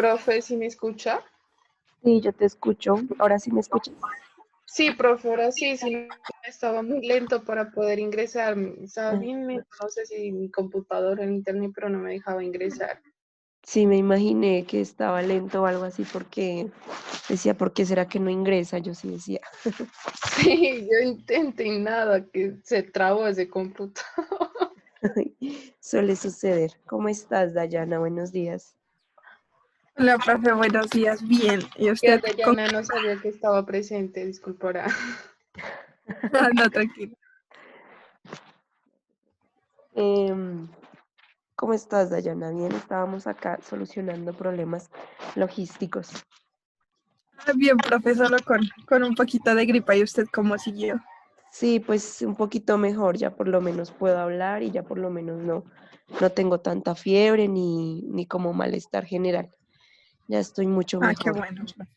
profe, ¿sí me escucha? Sí, yo te escucho. ¿Ahora sí me escuchas? Sí, profe, ahora sí, sí, estaba muy lento para poder ingresar. Estaba Ah, bien, no sé si mi computadora en internet, pero no me dejaba ingresar. sí, me imaginé que estaba lento o algo así porque decía, ¿por qué será que no ingresa? Yo sí decía. Sí, yo intenté y nada, que se trabó ese computador. Suele suceder. ¿Cómo estás, Dayana? Buenos días. Hola, profe, buenos días. Bien. ¿Y Ya, usted cómo? Dayana, no sabía que estaba presente, disculpará. No, tranquilo. Em, ¿Cómo estás, Dayana? Bien, estábamos acá solucionando problemas logísticos. Bien, profe, solo con un poquito de gripa. ¿Y usted cómo siguió? Sí, pues un poquito mejor, ya por lo menos puedo hablar y ya por lo menos no tengo tanta fiebre ni como malestar general. Ya estoy mucho Ah, qué mejor. bueno, profe.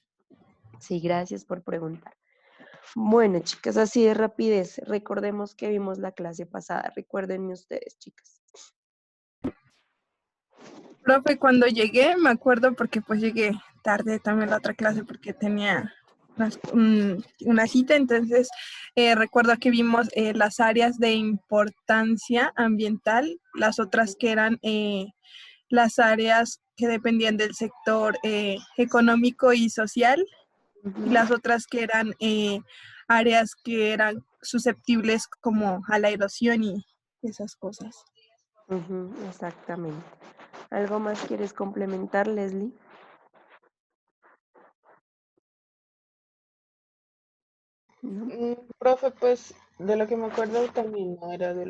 Sí, gracias por preguntar. Bueno, chicas, así de rapidez, recordemos que vimos la clase pasada. Recuérdenme ustedes, chicas. Profe, cuando llegué, me acuerdo porque pues llegué tarde también a la otra clase porque tenía una cita, entonces recuerdo que vimos las áreas de importancia ambiental, las otras que eran las áreas que dependían del sector económico y social, y Ujú, las otras que eran áreas que eran susceptibles como a la erosión y esas cosas. ujú, exactamente. ¿Algo más quieres complementar, Leslie? ¿No? Profe, pues de lo que me acuerdo también no era de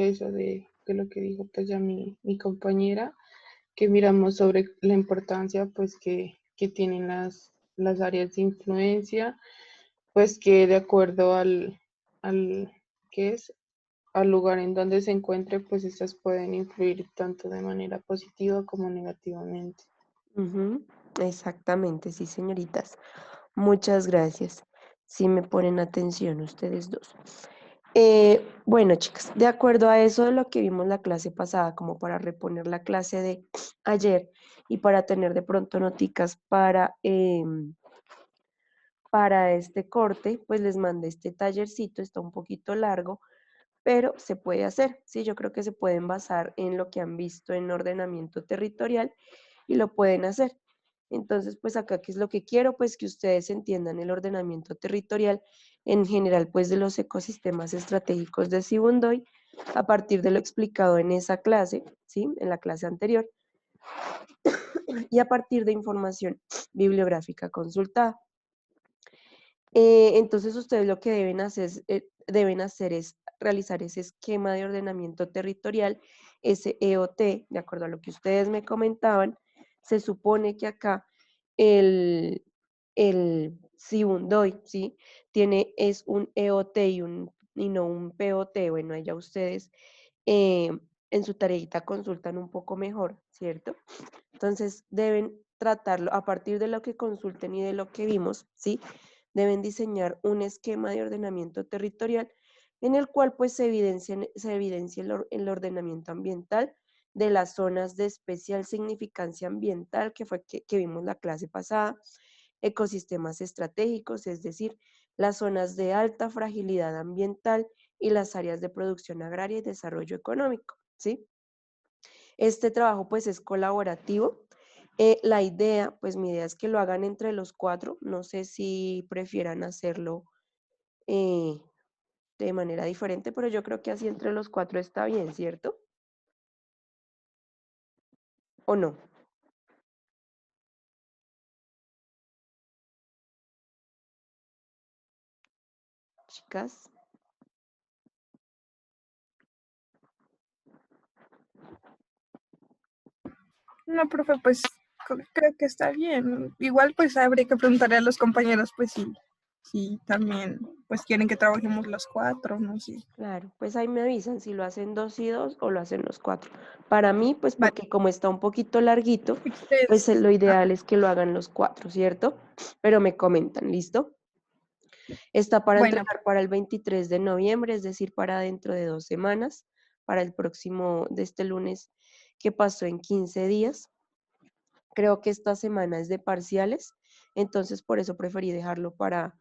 eso, de lo que dijo pues ya mi compañera, que miramos sobre la importancia pues que tienen las áreas de influencia, pues que de acuerdo al que es al lugar en donde se encuentre, pues estas pueden influir tanto de manera positiva como negativamente. Ujú, exactamente, sí, señoritas. Muchas gracias. Sí me ponen atención ustedes dos. Bueno, chicas, de acuerdo a eso de lo que vimos la clase pasada, como para reponer la clase de ayer y para tener de pronto noticas para este corte, pues les mandé este tallercito, está un poquito largo, pero se puede hacer, ¿sí? Yo creo que se pueden basar en lo que han visto en ordenamiento territorial y lo pueden hacer. Entonces, pues acá, ¿qué es lo que quiero? Pues que ustedes entiendan el ordenamiento territorial en general, pues de los ecosistemas estratégicos de Sibundoy, a partir de lo explicado en esa clase, ¿sí? En la clase anterior, y a partir de información bibliográfica consultada. Entonces ustedes lo que deben hacer es realizar ese esquema de ordenamiento territorial, ese EOT, de acuerdo a lo que ustedes me comentaban. Se supone que acá el Sibundoy, ¿sí? Es un EOT y no un POT. Bueno, allá ustedes eh, en su tareita consultan un poco mejor, ¿cierto? Entonces deben tratarlo a partir de lo que consulten y de lo que vimos, ¿sí? Deben diseñar un esquema de ordenamiento territorial en el cual pues se evidencia el ordenamiento ambiental de las zonas de especial significancia ambiental que fue que vimos la clase pasada, ecosistemas estratégicos, es decir, las zonas de alta fragilidad ambiental y las áreas de producción agraria y desarrollo económico, ¿sí? Este trabajo pues es colaborativo. La idea, pues mi idea es que lo hagan entre los cuatro. No sé si prefieran hacerlo eh, de manera diferente, pero yo creo que así entre los cuatro está bien, ¿cierto? ¿O no, chicas? No, profe, pues creo que está bien. Igual pues habría que preguntarle a los compañeros pues si también pues quieren que trabajemos los cuatro, no sé. Claro, pues ahí me avisan si lo hacen dos y dos o lo hacen los cuatro. Para mí, pues Vale, porque como está un poquito larguito, pues ustedes, lo ideal es que lo hagan los cuatro, ¿cierto? Pero me comentan, ¿listo? Está para bueno, entregar para el 23 de noviembre, es decir, para dentro de 2 semanas, para el próximo, de este lunes que pasó en 15 días. creo que esta semana es de parciales, entonces por eso preferí dejarlo para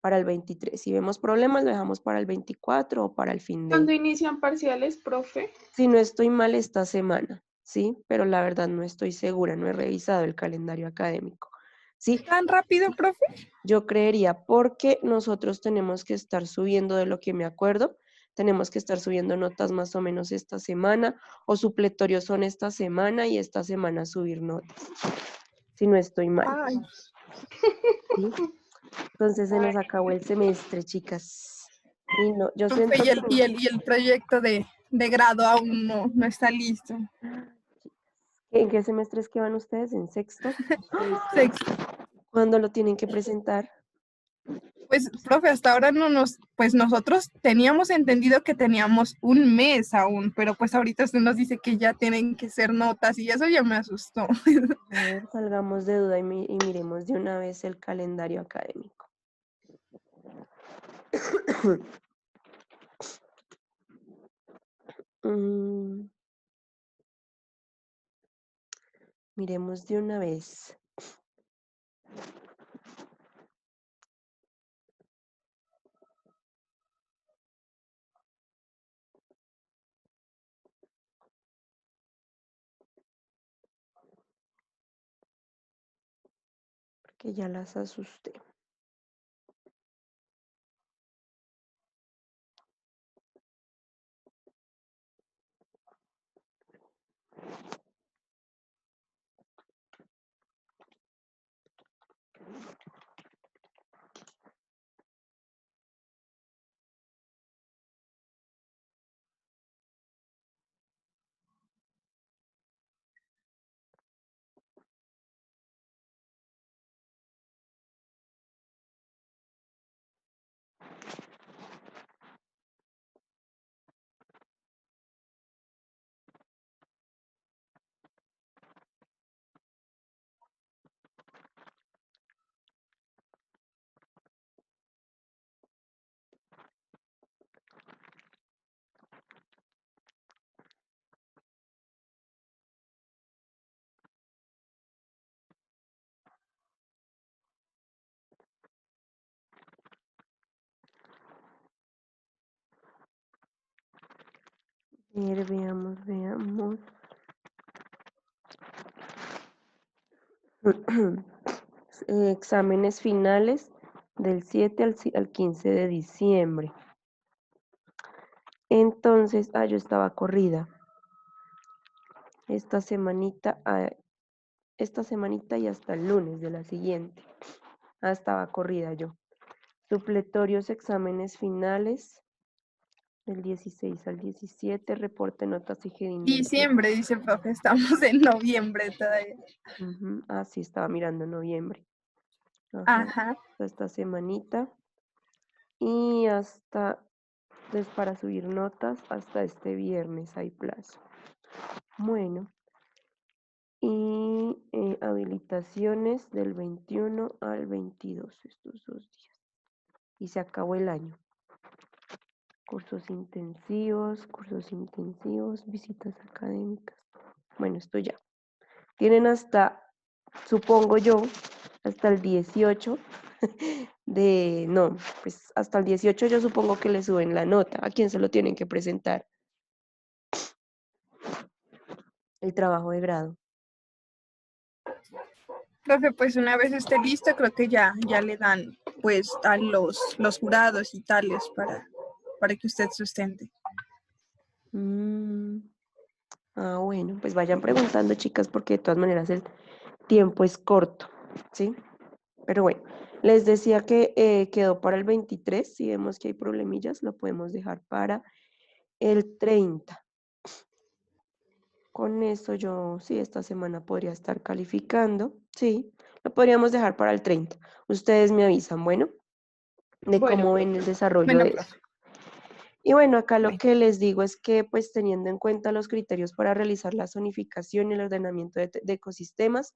el 23. Si vemos problemas, lo dejamos para el 24 o para el fin ¿Cuándo de, inician parciales, profe? si no estoy mal esta semana, ¿sí? Pero la verdad no estoy segura, no he revisado el calendario académico, ¿sí? ¿Tan rápido, profe? Yo creería porque nosotros tenemos que estar subiendo, de lo que me acuerdo, tenemos que estar subiendo notas más o menos esta semana, o supletorios son esta semana y esta semana subir notas, si no estoy mal, Ay, ¿sí? Entonces se nos Ay, acabó el semestre, chicas. Y no, yo profe, siento que no. y el proyecto de grado aún no está listo. ¿En qué semestres que van ustedes? ¿En sexto? Sexto. ¿Cuándo lo tienen que presentar? Pues, profe, hasta ahora pues nosotros teníamos entendido que teníamos un mes aún, pero pues ahorita usted nos dice que ya tienen que ser notas y eso ya me asustó. A ver, salgamos de duda y miremos de una vez el calendario académico. Mm, miremos de una vez. Porque ya las asusté. A ver, veamos. Exámenes finales del 7 al 15 de diciembre. Entonces, yo estaba corrida. Esta semanita y hasta el lunes de la siguiente. Estaba corrida yo. Supletorios, exámenes finales del 16 al 17, reporte, notas y GEDIN del 7. Diciembre, dice profe, estamos en noviembre todavía. Sí, estaba mirando noviembre. Ajá. Esta semanita. Y hasta, pues para subir notas, hasta este viernes hay plazo. Bueno. Y habilitaciones del 21 al 22, estos 2 días. Y se acabó el año. Cursos intensivos, visitas académicas. Bueno, esto ya. Tienen hasta, supongo yo, hasta el 18 pues hasta el 18 yo supongo que le suben la nota. ¿A quién se lo tienen que presentar? El trabajo de grado. Profe, pues una vez esté listo, creo que ya le dan pues a los jurados y tales para que usted sustente. Bueno, pues vayan preguntando, chicas, porque de todas maneras el tiempo es corto, ¿sí? Pero bueno, les decía que quedó para el 23. Si vemos que hay problemillas, lo podemos dejar para el 30. Con eso yo, sí, esta semana podría estar calificando. Sí, lo podríamos dejar para el 30. Ustedes me avisan, bueno, de bueno, cómo ven el desarrollo Bueno, de eso. profe. Y bueno, acá lo Bueno. que les digo es que, pues teniendo en cuenta los criterios para realizar la zonificación y el ordenamiento de ecosistemas,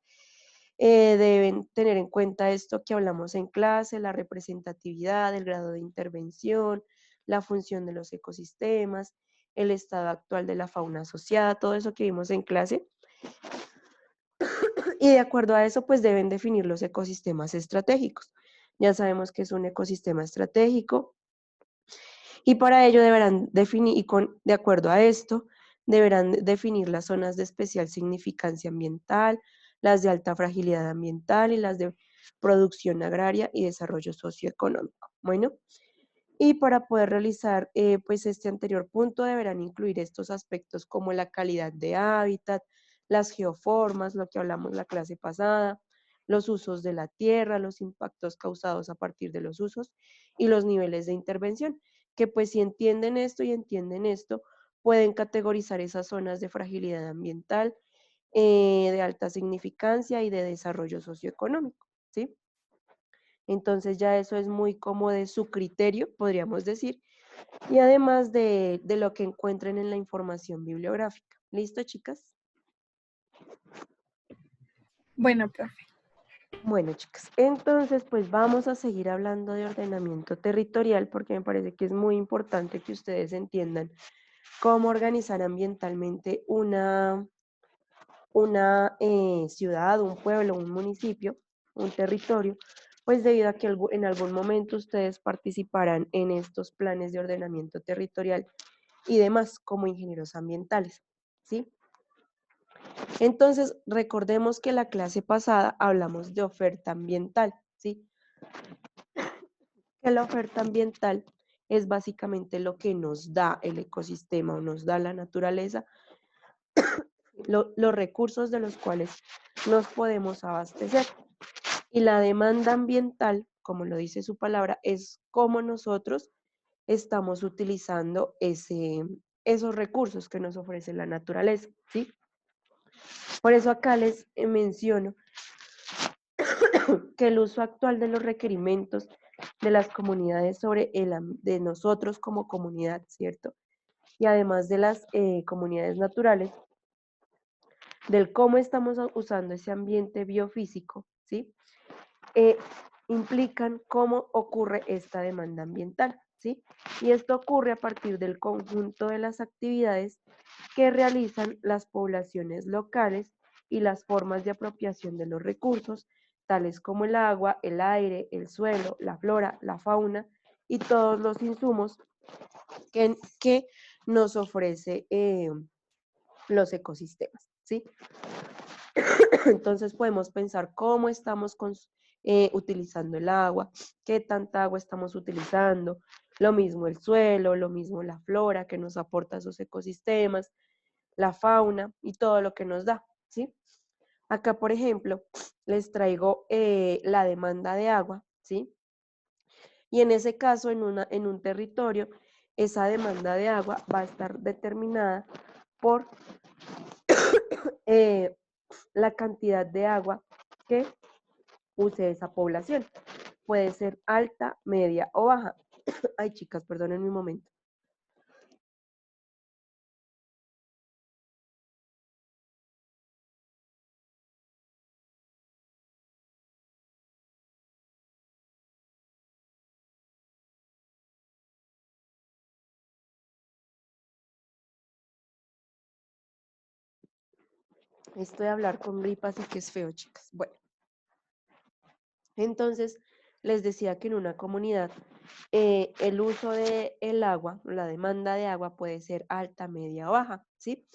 deben tener en cuenta esto que hablamos en clase, la representatividad, el grado de intervención, la función de los ecosistemas, el estado actual de la fauna asociada, todo eso que vimos en clase. Y de acuerdo a eso, pues deben definir los ecosistemas estratégicos. Ya sabemos que es un ecosistema estratégico y para ello deberán definir, de acuerdo a esto, deberán definir las zonas de especial significancia ambiental, las de alta fragilidad ambiental y las de producción agraria y desarrollo socioeconómico. Bueno, y para poder realizar pues este anterior punto deberán incluir estos aspectos como la calidad de hábitat, las geoformas, lo que hablamos la clase pasada, los usos de la tierra, los impactos causados a partir de los usos y los niveles de intervención, que pues si entienden esto y entienden esto, pueden categorizar esas zonas de fragilidad ambiental, de alta significancia y de desarrollo socioeconómico, ¿sí? Entonces ya eso es muy como de su criterio, podríamos decir, y además de lo que encuentren en la información bibliográfica. ¿Listo, chicas? Bueno, profe. Bueno, chicas, entonces pues vamos a seguir hablando de ordenamiento territorial porque me parece que es muy importante que ustedes entiendan cómo organizar ambientalmente una ciudad, un pueblo, un municipio, un territorio, pues debido a que en algún momento ustedes participarán en estos planes de ordenamiento territorial y demás como ingenieros ambientales, ¿sí? Entonces, recordemos que la clase pasada hablamos de oferta ambiental, ¿sí? Que la oferta ambiental es básicamente lo que nos da el ecosistema o nos da la naturaleza, los recursos de los cuales nos podemos abastecer. Y la demanda ambiental, como lo dice su palabra, es cómo nosotros estamos utilizando esos recursos que nos ofrece la naturaleza, ¿sí? Por eso acá les menciono que el uso actual de los requerimientos de las comunidades sobre de nosotros como comunidad, ¿cierto? Y además de las comunidades naturales, del cómo estamos usando ese ambiente biofísico, ¿sí? Eh, implican cómo ocurre esta demanda ambiental, ¿sí? Y esto ocurre a partir del conjunto de las actividades que realizan las poblaciones locales y las formas de apropiación de los recursos, tales como el agua, el aire, el suelo, la flora, la fauna y todos los insumos que nos ofrece los ecosistemas, ¿sí? Entonces podemos pensar cómo estamos utilizando el agua, qué tanta agua estamos utilizando, lo mismo el suelo, lo mismo la flora que nos aporta esos ecosistemas, la fauna y todo lo que nos da, ¿sí? Acá, por ejemplo, les traigo la demanda de agua, ¿sí? Y en ese caso, en un territorio, esa demanda de agua va a estar determinada por eh, la cantidad de agua que use esa población. Puede ser alta, media o baja. Ay, chicas, perdonen un momento. Estoy a hablar con gripas y que es feo, chicas. Bueno, entonces les decía que en una comunidad el uso del agua, la demanda de agua puede ser alta, media o baja, ¿sí?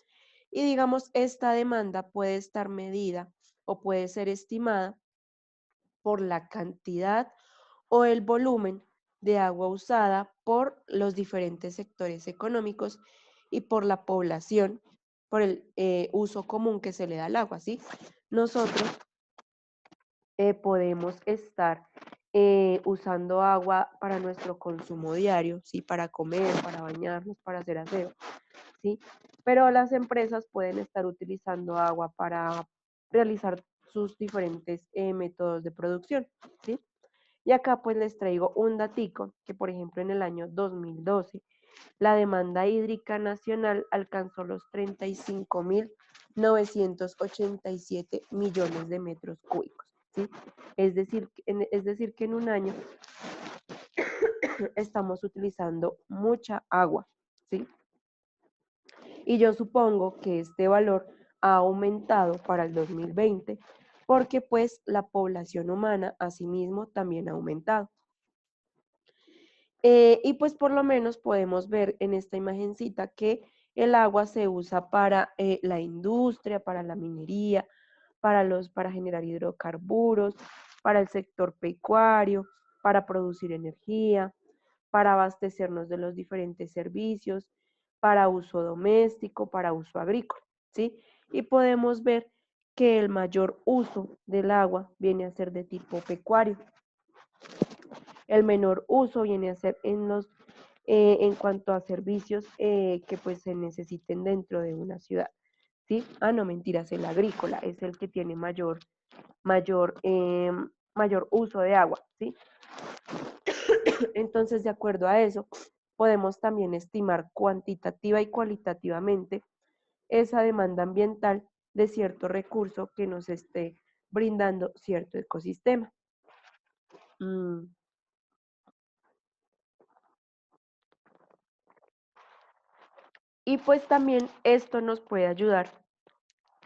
Y digamos, esta demanda puede estar medida o puede ser estimada por la cantidad o el volumen de agua usada por los diferentes sectores económicos y por la población, por el uso común que se le da al agua, ¿sí? Nosotros podemos estar usando agua para nuestro consumo diario, ¿sí? Para comer, para bañarnos, para hacer aseo, ¿sí? Pero las empresas pueden estar utilizando agua para realizar sus diferentes métodos de producción, ¿sí? Y acá pues les traigo un datico que por ejemplo en el año 2012 la demanda hídrica nacional alcanzó los 35.987 millones de metros cúbicos, ¿sí? Es decir que en un año estamos utilizando mucha agua, ¿sí? Y yo supongo que este valor ha aumentado para el 2020 porque pues la población humana asimismo también ha aumentado. Y pues por lo menos podemos ver en esta imagencita que el agua se usa para la industria, para la minería, para generar hidrocarburos, para el sector pecuario, para producir energía, para abastecernos de los diferentes servicios, para uso doméstico, para uso agrícola, ¿sí? Y podemos ver que el mayor uso del agua viene a ser de tipo pecuario. El menor uso viene a ser en cuanto a servicios que pues se necesiten dentro de una ciudad, ¿sí? Ah, no, mentiras, el agrícola es el que tiene mayor uso de agua, ¿sí? Entonces, de acuerdo a eso, podemos también estimar cuantitativa y cualitativamente esa demanda ambiental de cierto recurso que nos esté brindando cierto ecosistema. Y pues también esto nos puede ayudar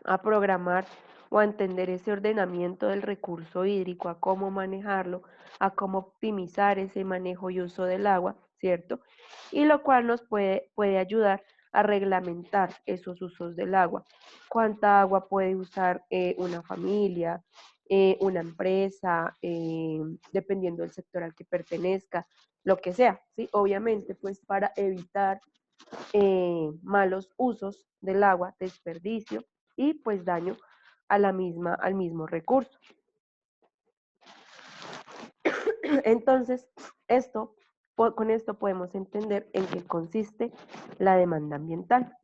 a programar o a entender ese ordenamiento del recurso hídrico, a cómo manejarlo, a cómo optimizar ese manejo y uso del agua, ¿cierto? Y lo cual nos puede ayudar a reglamentar esos usos del agua. ¿Cuánta agua puede usar una familia, una empresa, dependiendo del sector al que pertenezca, lo que sea, ¿sí? Obviamente, pues para evitar malos usos del agua, desperdicio y pues daño a al mismo recurso. Entonces, con esto podemos entender en qué consiste la demanda ambiental.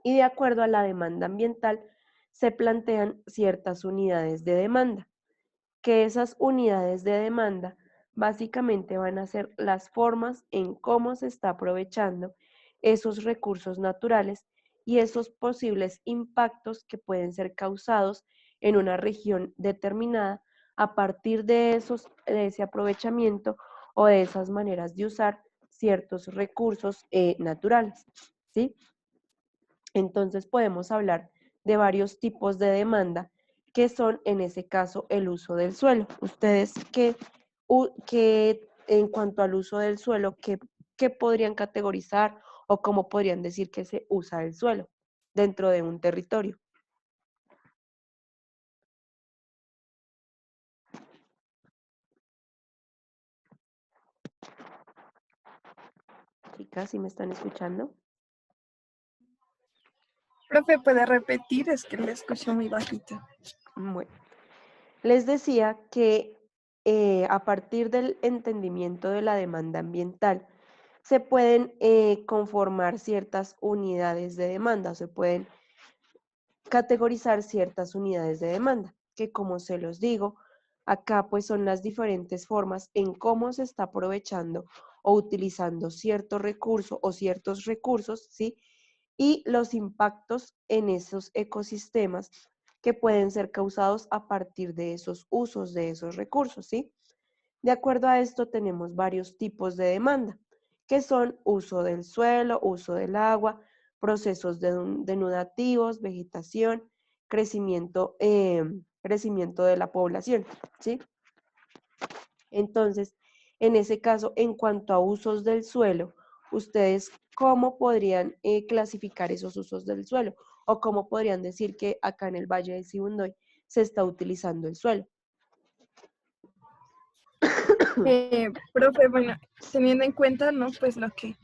Y de acuerdo a la demanda ambiental, se plantean ciertas unidades de demanda, que esas unidades de demanda básicamente van a ser las formas en cómo se está aprovechando esos recursos naturales y esos posibles impactos que pueden ser causados en una región determinada a partir de ese aprovechamiento o de esas maneras de usar ciertos recursos naturales, ¿sí? Entonces podemos hablar de varios tipos de demanda que son en ese caso el uso del suelo. Ustedes que en cuanto al uso del suelo, ¿qué podrían categorizar o cómo podrían decir que se usa el suelo dentro de un territorio? Chicas, ¿sí me están escuchando? Profe, ¿puede repetir? Es que le escucho muy bajito. Bueno, les decía que a partir del entendimiento de la demanda ambiental, se pueden conformar ciertas unidades de demanda, se pueden categorizar ciertas unidades de demanda, que como se los digo, acá pues son las diferentes formas en cómo se está aprovechando o utilizando cierto recurso o ciertos recursos, ¿sí? Y los impactos en esos ecosistemas que pueden ser causados a partir de esos usos de esos recursos, ¿sí? De acuerdo a esto tenemos varios tipos de demanda, que son uso del suelo, uso del agua, procesos denudativos, vegetación, crecimiento de la población, ¿sí? Entonces, en ese caso, en cuanto a usos del suelo, ¿ustedes cómo podrían clasificar esos usos del suelo? ¿O cómo podrían decir que acá en el Valle de Sibundoy se está utilizando el suelo? Profe, bueno, teniendo en cuenta, ¿no? Pues lo que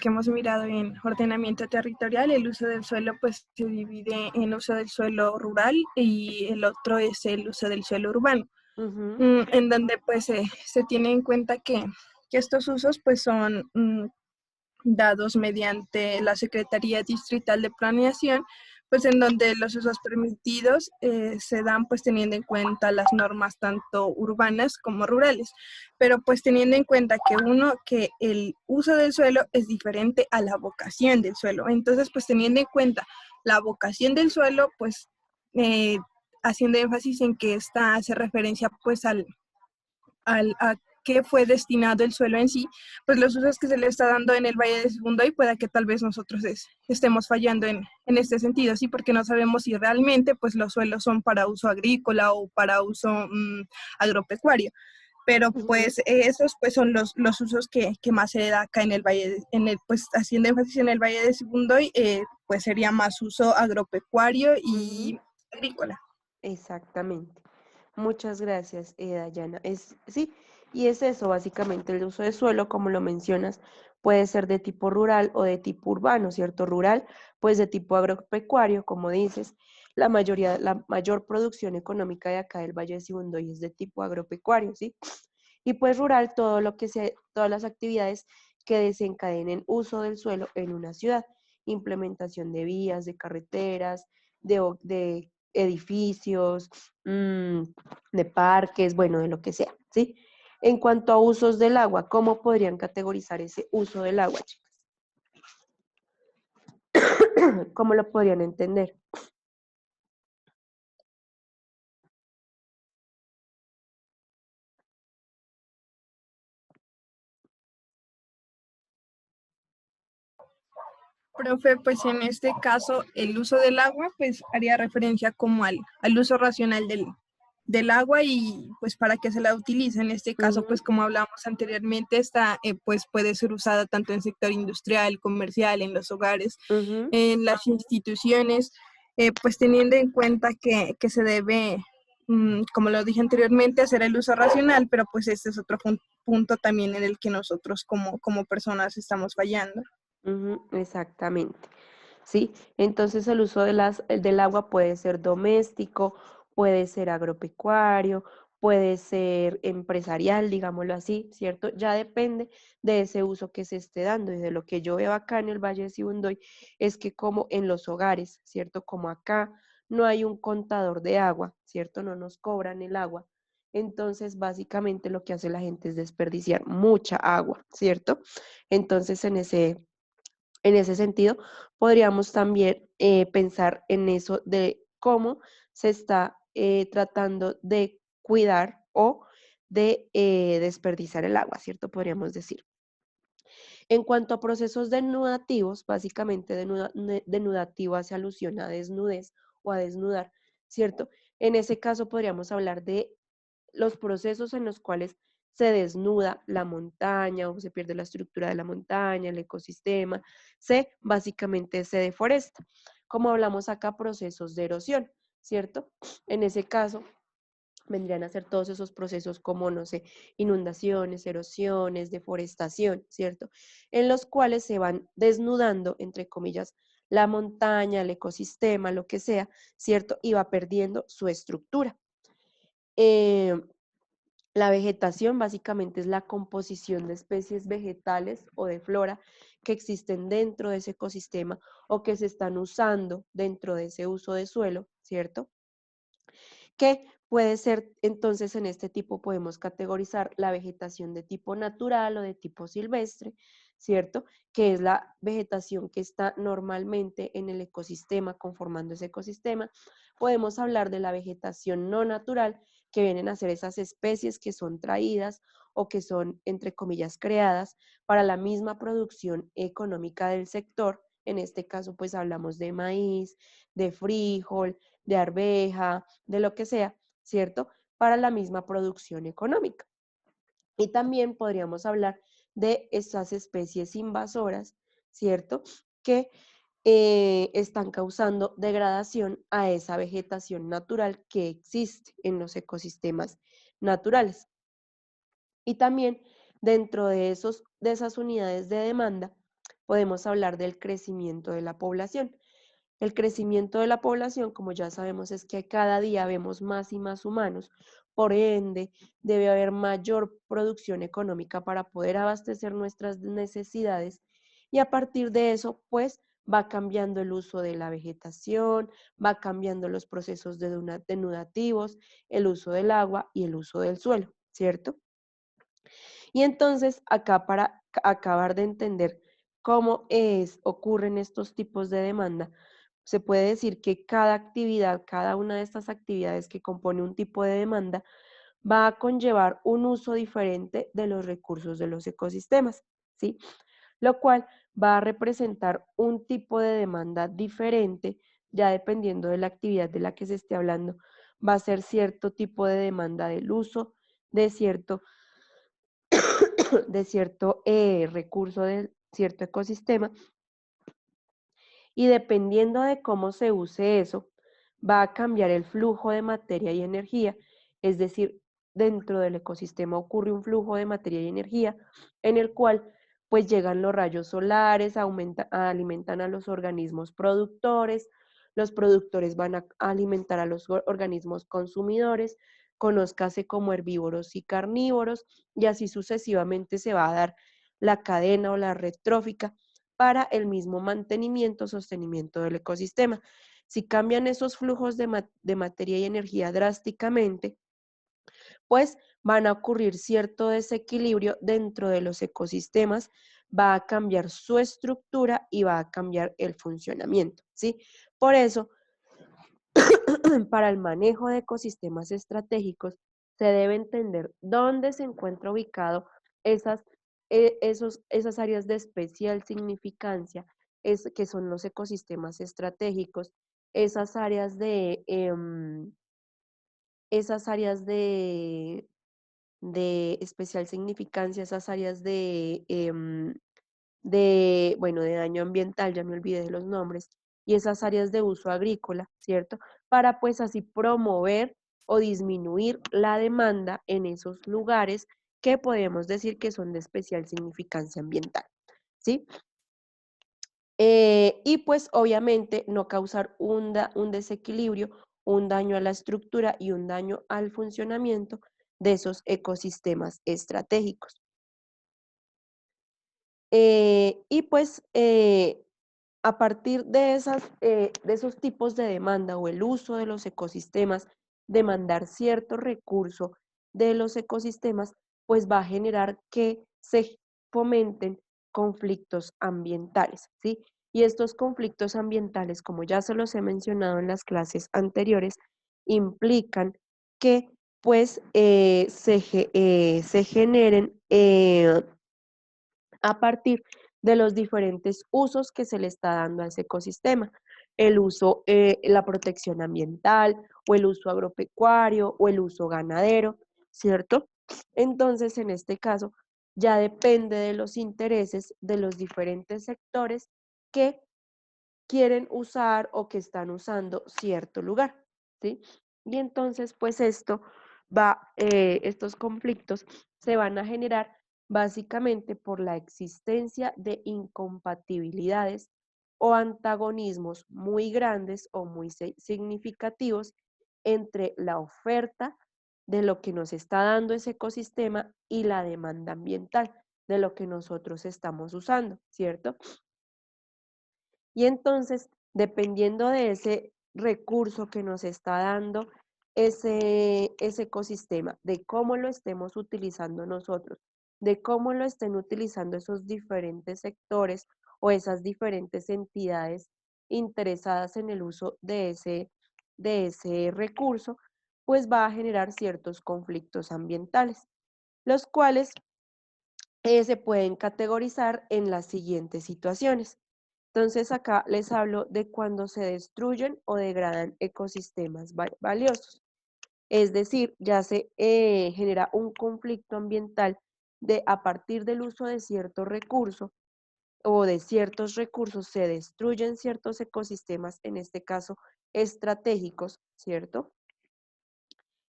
hemos mirado en ordenamiento territorial, el uso del suelo pues se divide en uso del suelo rural y el otro es el uso del suelo urbano, en donde pues se tiene en cuenta que estos usos pues son dados mediante la Secretaría Distrital de Planeación, pues en donde los usos permitidos se dan pues teniendo en cuenta las normas tanto urbanas como rurales, pero pues teniendo en cuenta que el uso del suelo es diferente a la vocación del suelo. Entonces pues teniendo en cuenta la vocación del suelo, pues haciendo énfasis en que esta hace referencia pues a qué fue destinado el suelo en sí, pues los usos que se le está dando en el Valle de Sibundoy, pueda que tal vez nosotros estemos fallando en este sentido, ¿sí? Porque no sabemos si realmente pues los suelos son para uso agrícola o para uso agropecuario. Pero Ujú. pues esos pues son los usos que más se da acá en el Valle, pues haciendo énfasis en el Valle de Sibundoy, pues sería más uso agropecuario Ujú. y agrícola. Exactamente. Muchas gracias, Dayana. Sí, y es eso, básicamente el uso de suelo, como lo mencionas, puede ser de tipo rural o de tipo urbano, ¿cierto? Rural, pues de tipo agropecuario, como dices. La mayor producción económica de acá del Valle de Sibundoy es de tipo agropecuario, ¿sí? Y pues rural, todas las actividades que desencadenen uso del suelo en una ciudad, implementación de vías, de carreteras, de edificios, de parques, bueno, de lo que sea, ¿sí? En cuanto a usos del agua, ¿cómo podrían categorizar ese uso del agua, chicas? ¿Cómo lo podrían entender? Profe, pues en este caso el uso del agua pues haría referencia como al uso racional del agua y pues para qué se la utiliza. En este caso Ujú, pues como hablamos anteriormente, esta pues puede ser usada tanto en sector industrial, comercial, en los hogares, ujú, en las instituciones, pues teniendo en cuenta que se debe, como lo dije anteriormente, hacer el uso racional, pero pues este es otro punto también en el que nosotros como personas estamos fallando. ujú, exactamente. ¿Sí? Entonces el uso del agua puede ser doméstico, puede ser agropecuario, puede ser empresarial, digámoslo así, ¿cierto? Ya depende de ese uso que se esté dando y de lo que yo veo acá en el Valle de Sibundoy es que como en los hogares, ¿cierto? Como acá no hay un contador de agua, ¿cierto? No nos cobran el agua. Entonces, básicamente lo que hace la gente es desperdiciar mucha agua, ¿cierto? Entonces, en ese sentido, podríamos también pensar en eso de cómo se está tratando de cuidar o de desperdiciar el agua, ¿cierto? Podríamos decir. En cuanto a procesos denudativos, básicamente denudativo hace alusión a desnudez o a desnudar, ¿cierto? En ese caso podríamos hablar de los procesos en los cuales se desnuda la montaña o se pierde la estructura de la montaña, el ecosistema, básicamente se deforesta. Como hablamos acá, procesos de erosión, ¿cierto? En ese caso, vendrían a ser todos esos procesos como, no sé, inundaciones, erosiones, deforestación, ¿cierto? En los cuales se van desnudando, entre comillas, la montaña, el ecosistema, lo que sea, ¿cierto? Y va perdiendo su estructura. Eh, la vegetación básicamente es la composición de especies vegetales o de flora que existen dentro de ese ecosistema o que se están usando dentro de ese uso de suelo, ¿cierto? Que puede ser, entonces en este tipo podemos categorizar la vegetación de tipo natural o de tipo silvestre, ¿cierto? Que es la vegetación que está normalmente en el ecosistema, conformando ese ecosistema. Podemos hablar de la vegetación no natural, que vienen a ser esas especies que son traídas o que son, entre comillas, creadas para la misma producción económica del sector. En este caso, pues hablamos de maíz, de frijol, de arveja, de lo que sea, ¿cierto? Para la misma producción económica. Y también podríamos hablar de estas especies invasoras, ¿cierto? Que están causando degradación a esa vegetación natural que existe en los ecosistemas naturales. Y también dentro de esas unidades de demanda podemos hablar del crecimiento de la población. El crecimiento de la población, como ya sabemos, es que cada día vemos más y más humanos. Por ende, debe haber mayor producción económica para poder abastecer nuestras necesidades y a partir de eso, pues va cambiando el uso de la vegetación, va cambiando los procesos denudativos, el uso del agua y el uso del suelo, ¿cierto? Y entonces, acá para acabar de entender cómo ocurren estos tipos de demanda, se puede decir que cada actividad, cada una de estas actividades que compone un tipo de demanda, va a conllevar un uso diferente de los recursos de los ecosistemas, ¿sí? Lo cual va a representar un tipo de demanda diferente, ya dependiendo de la actividad de la que se esté hablando, va a ser cierto tipo de demanda del uso de cierto, de cierto recurso, de cierto ecosistema, y dependiendo de cómo se use eso, va a cambiar el flujo de materia y energía, es decir, dentro del ecosistema ocurre un flujo de materia y energía en el cual pues llegan los rayos solares, alimentan a los organismos productores, los productores van a alimentar a los organismos consumidores, conózcase como herbívoros y carnívoros, y así sucesivamente se va a dar la cadena o la red trófica para el mismo mantenimiento, sostenimiento del ecosistema. Si cambian esos flujos de materia y energía drásticamente, pues van a ocurrir cierto desequilibrio dentro de los ecosistemas, va a cambiar su estructura y va a cambiar el funcionamiento, ¿sí? Por eso, para el manejo de ecosistemas estratégicos, se debe entender dónde se encuentra ubicado esas, esas áreas de especial significancia, que son los ecosistemas estratégicos, esas áreas de, esas áreas de especial significancia, esas áreas bueno, de daño ambiental, ya me olvidé de los nombres, y esas áreas de uso agrícola, ¿cierto? Para pues así promover o disminuir la demanda en esos lugares que podemos decir que son de especial significancia ambiental, ¿sí? Y pues obviamente no causar un desequilibrio, un daño a la estructura y un daño al funcionamiento de esos ecosistemas estratégicos. Y pues a partir de esos tipos de demanda o el uso de los ecosistemas, demandar cierto recurso de los ecosistemas, pues va a generar que se fomenten conflictos ambientales, ¿sí? Y estos conflictos ambientales, como ya se los he mencionado en las clases anteriores, implican que pues se generen a partir de los diferentes usos que se le está dando a ese ecosistema. El uso, la protección ambiental, o el uso agropecuario, o el uso ganadero, ¿cierto? Entonces, en este caso, ya depende de los intereses de los diferentes sectores que quieren usar o que están usando cierto lugar, ¿sí? Y entonces, pues estos conflictos se van a generar básicamente por la existencia de incompatibilidades o antagonismos muy grandes o muy significativos entre la oferta de lo que nos está dando ese ecosistema y la demanda ambiental de lo que nosotros estamos usando, ¿cierto? Y entonces, dependiendo de ese recurso que nos está dando ese ecosistema, de cómo lo estemos utilizando nosotros, de cómo lo estén utilizando esos diferentes sectores o esas diferentes entidades interesadas en el uso de ese recurso, pues va a generar ciertos conflictos ambientales, los cuales se pueden categorizar en las siguientes situaciones. Entonces acá les hablo de cuando se destruyen o degradan ecosistemas valiosos. Es decir, ya se genera un conflicto ambiental a partir del uso de cierto recurso o de ciertos recursos se destruyen ciertos ecosistemas, en este caso estratégicos, ¿cierto?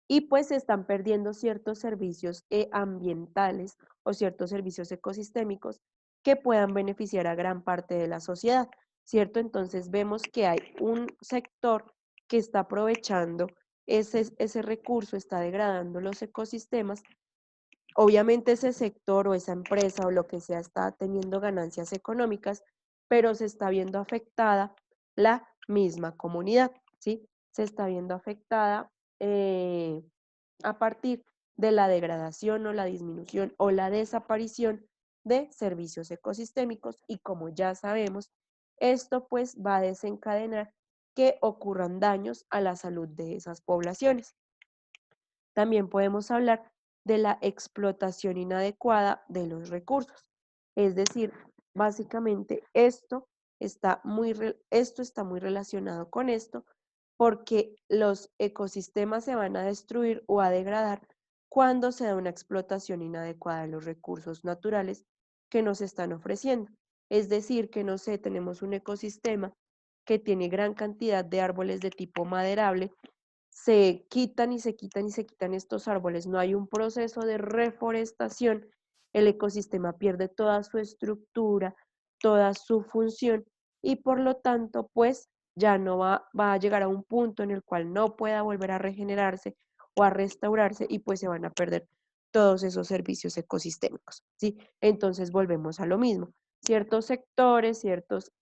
Y pues se están perdiendo ciertos servicios ambientales o ciertos servicios ecosistémicos que puedan beneficiar a gran parte de la sociedad, ¿cierto? Entonces vemos que hay un sector que está aprovechando ese recurso, está degradando los ecosistemas. Obviamente ese sector o esa empresa o lo que sea está teniendo ganancias económicas, pero se está viendo afectada la misma comunidad, ¿sí? Se está viendo afectada a partir de la degradación o la disminución o la desaparición de servicios ecosistémicos y como ya sabemos, esto pues va a desencadenar que ocurran daños a la salud de esas poblaciones. También podemos hablar de la explotación inadecuada de los recursos. Es decir, básicamente esto está muy relacionado con esto porque los ecosistemas se van a destruir o a degradar cuando se da una explotación inadecuada de los recursos naturales que nos están ofreciendo. Es decir, que no sé, tenemos un ecosistema que tiene gran cantidad de árboles de tipo maderable, se quitan y se quitan y se quitan estos árboles, no hay un proceso de reforestación, el ecosistema pierde toda su estructura, toda su función y por lo tanto, pues ya no va a llegar a un punto en el cual no pueda volver a regenerarse o a restaurarse y pues se van a perder todos esos servicios ecosistémicos, ¿sí? Entonces volvemos a lo mismo. Ciertos sectores,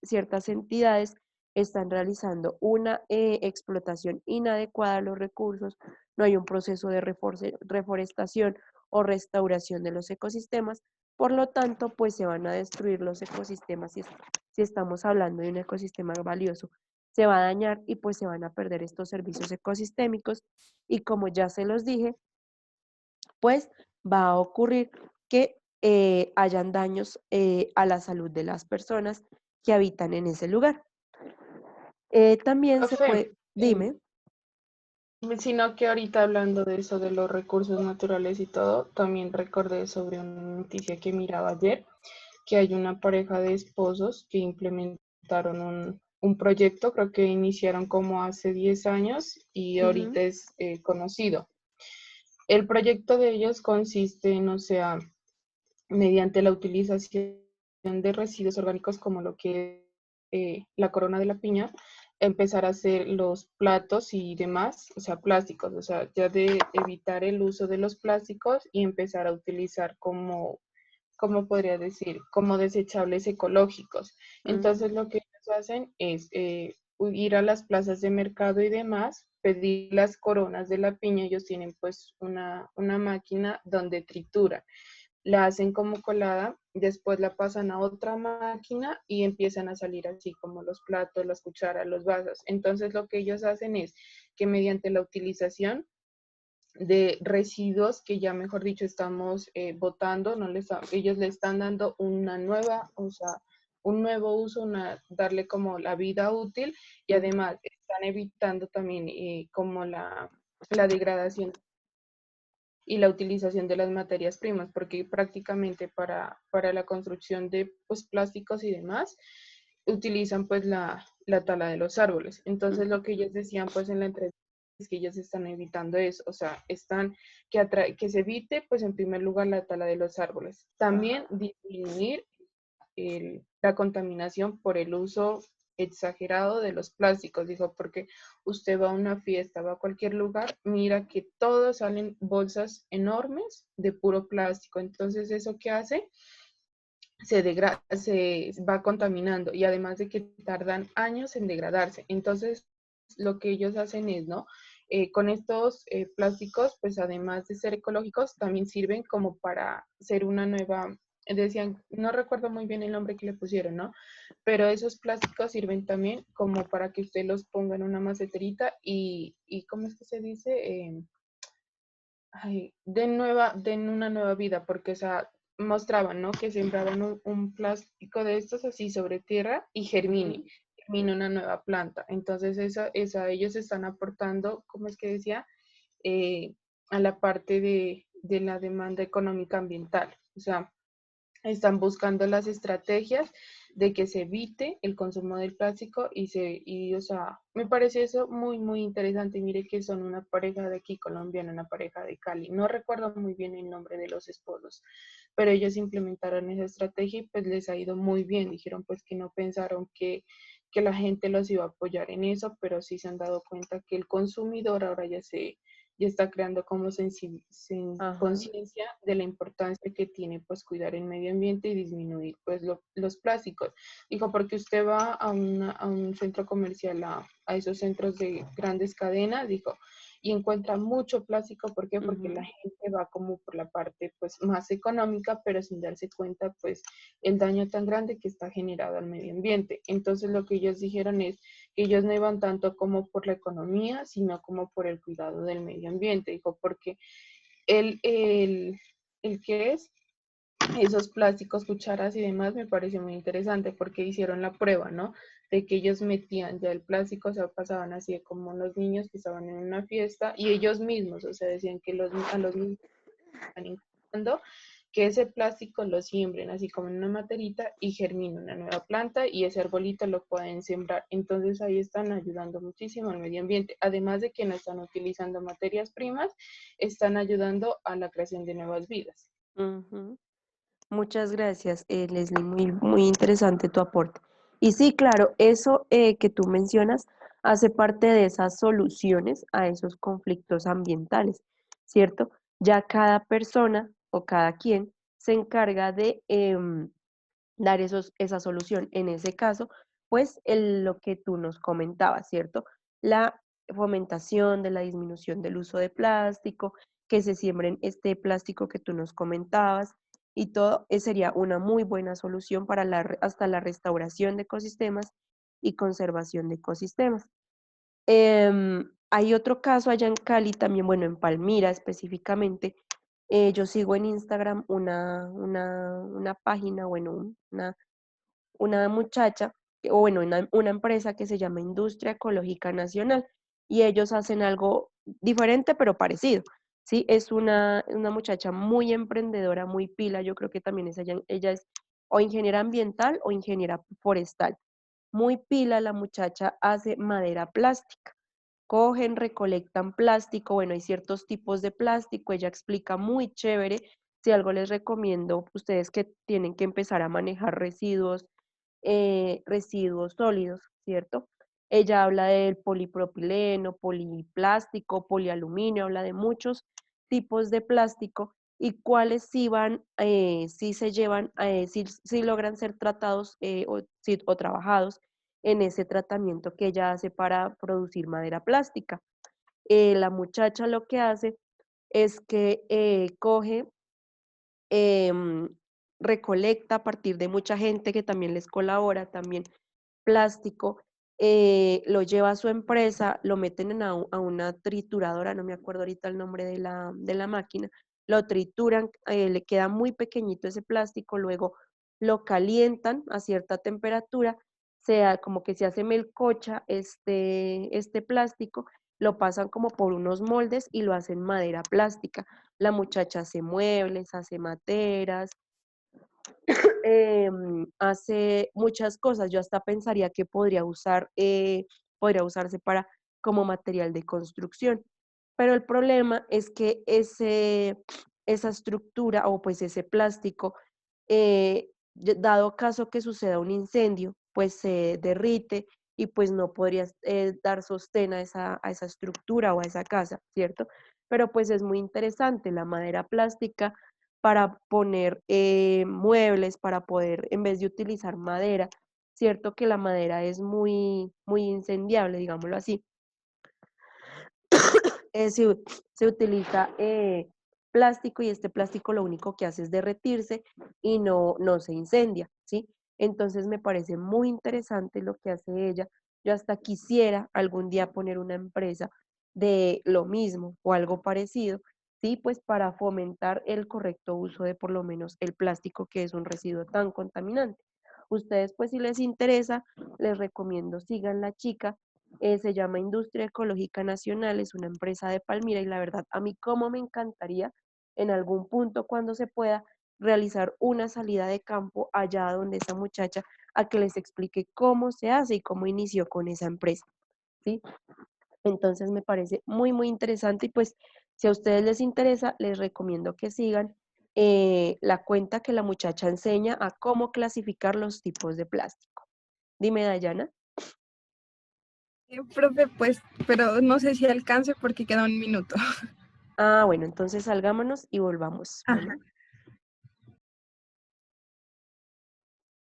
ciertas entidades están realizando una explotación inadecuada de los recursos, no hay un proceso de reforestación o restauración de los ecosistemas, por lo tanto, pues se van a destruir los ecosistemas si estamos hablando de un ecosistema valioso, se va a dañar y pues se van a perder estos servicios ecosistémicos y como ya se los dije, pues va a ocurrir que hayan daños a la salud de las personas que habitan en ese lugar. También se Profe, puede, dime. sino que ahorita hablando de eso, de los recursos naturales y todo, también recordé sobre una noticia que miraba ayer, que hay una pareja de esposos que implementaron un proyecto, creo que iniciaron como hace 10 años y Ujú, ahorita es conocido. El proyecto de ellos consiste en, o sea, mediante la utilización de residuos orgánicos como lo que es la corona de la piña, empezar a hacer los platos y demás, o sea, plásticos, o sea, ya de evitar el uso de los plásticos y empezar a utilizar como, ¿cómo podría decir? Como desechables ecológicos. ujú, Entonces, lo que ellos hacen es ir a las plazas de mercado y demás, pedir las coronas de la piña, ellos tienen pues una máquina donde trituran, la hacen como colada, después la pasan a otra máquina y empiezan a salir así como los platos, las cucharas, los vasos. Entonces lo que ellos hacen es que mediante la utilización de residuos que ya mejor dicho estamos botando, no les, ellos le están dando una nueva, o sea, un nuevo uso, darle como la vida útil y ujú, además están evitando también como la degradación y la utilización de las materias primas, porque prácticamente para la construcción de pues, plásticos y demás, utilizan pues la tala de los árboles. Entonces ujú, lo que ellos decían pues en la entrevista es que ellos están evitando eso, o sea, están que se evite pues en primer lugar la tala de los árboles. También disminuir la contaminación por el uso exagerado de los plásticos, dijo, porque usted va a una fiesta, va a cualquier lugar, mira que todos salen bolsas enormes de puro plástico, entonces eso que hace se va contaminando y además de que tardan años en degradarse. Entonces, lo que ellos hacen es, ¿no? Con estos plásticos, pues además de ser ecológicos, también sirven como para ser una nueva, decían, no recuerdo muy bien el nombre que le pusieron, ¿no? Pero esos plásticos sirven también como para que usted los ponga en una maceterita y ¿cómo es que se dice? Ay, den una nueva vida, porque o sea, mostraban, ¿no? Que sembraban un plástico de estos así sobre tierra y ujú, germina una nueva planta. Entonces, ellos están aportando, ¿cómo es que decía? Eh, a la parte de la demanda económica ambiental. O sea, están buscando las estrategias de que se evite el consumo del plástico o sea, me parece eso muy, muy interesante. Mire que son una pareja de aquí colombiana, una pareja de Cali. No recuerdo muy bien el nombre de los esposos, pero ellos implementaron esa estrategia y pues les ha ido muy bien. Dijeron pues que no pensaron que la gente los iba a apoyar en eso, pero sí se han dado cuenta que el consumidor ahora ya está creando como ajá, conciencia de la importancia que tiene pues cuidar el medio ambiente y disminuir pues los plásticos. Dijo, porque usted va a un centro comercial, a esos centros de grandes cadenas, dijo, y encuentra mucho plástico. ¿Por qué? Porque la ujú, gente va como por la parte pues más económica, pero sin darse cuenta pues el daño tan grande que está generado al medio ambiente. Entonces lo que ellos dijeron es que ellos no iban tanto como por la economía, sino como por el cuidado del medio ambiente. Dijo, porque el que es esos plásticos, cucharas y demás, me pareció muy interesante porque hicieron la prueba, ¿no? De que ellos metían ya el plástico, o sea, pasaban así como los niños que estaban en una fiesta y ellos mismos, o sea, decían que a los niños están incubando, que ese plástico lo siembren así como en una materita y germina una nueva planta y ese arbolito lo pueden sembrar. Entonces ahí están ayudando muchísimo al medio ambiente. Además de que no están utilizando materias primas, están ayudando a la creación de nuevas vidas. Ujú. Muchas gracias, Leslie. Muy, muy interesante tu aporte. Y sí, claro, eso que tú mencionas hace parte de esas soluciones a esos conflictos ambientales, ¿cierto? Ya cada persona o cada quien se encarga de dar esa solución. En ese caso, pues lo que tú nos comentabas, ¿cierto? La fomentación de la disminución del uso de plástico, que se siembren este plástico que tú nos comentabas y todo sería una muy buena solución para hasta la restauración de ecosistemas y conservación de ecosistemas. Hay otro caso allá en Cali, también, bueno, en Palmira específicamente. Yo sigo en Instagram una página, bueno, una muchacha, o bueno, una empresa que se llama Industria Ecológica Nacional, y ellos hacen algo diferente pero parecido, ¿sí? Es una muchacha muy emprendedora, muy pila, yo creo que también ella es o ingeniera ambiental o ingeniera forestal. Muy pila, la muchacha hace madera plástica. Cogen, recolectan plástico, bueno, hay ciertos tipos de plástico, ella explica muy chévere. Si algo les recomiendo, ustedes que tienen que empezar a manejar residuos sólidos, ¿cierto? Ella habla del polipropileno, poliplástico, polialuminio, habla de muchos tipos de plástico y cuáles sí van, sí se llevan, sí logran ser tratados o trabajados en ese tratamiento que ella hace para producir madera plástica. La muchacha lo que hace es que coge, em, recolecta a partir de mucha gente que también les colabora, también plástico, lo lleva a su empresa, lo meten a una trituradora, no me acuerdo ahorita el nombre de la máquina, lo trituran, le queda muy pequeñito ese plástico, luego lo calientan a cierta temperatura, como que se hace melcocha este plástico, lo pasan como por unos moldes y lo hacen madera plástica. La muchacha hace muebles, hace materas, hace muchas cosas. Yo hasta pensaría que podría usarse para como material de construcción. Pero el problema es que esa estructura o pues ese plástico, dado caso que suceda un incendio, pues se derrite y pues no podrías dar sostén a esa estructura o a esa casa, ¿cierto? Pero pues es muy interesante la madera plástica para poner muebles, para poder, en vez de utilizar madera, cierto que la madera es muy, muy incendiable, digámoslo así. Se utiliza plástico y este plástico lo único que hace es derretirse y no se incendia, ¿sí? Entonces me parece muy interesante lo que hace ella. Yo hasta quisiera algún día poner una empresa de lo mismo o algo parecido, ¿sí? Pues para fomentar el correcto uso de por lo menos el plástico, que es un residuo tan contaminante. Ustedes, pues si les interesa, les recomiendo sigan la chica, se llama Industria Ecológica Nacional, es una empresa de Palmira y la verdad a mí como me encantaría en algún punto cuando se pueda realizar una salida de campo allá donde esa muchacha a que les explique cómo se hace y cómo inició con esa empresa, ¿sí? Entonces me parece muy, muy interesante y pues si a ustedes les interesa, les recomiendo que sigan la cuenta que la muchacha enseña a cómo clasificar los tipos de plástico. Dime, Dayana. Profe, pues, pero no sé si alcance porque queda un minuto. Ah, bueno, entonces salgámonos y volvamos. Ajá. Bueno.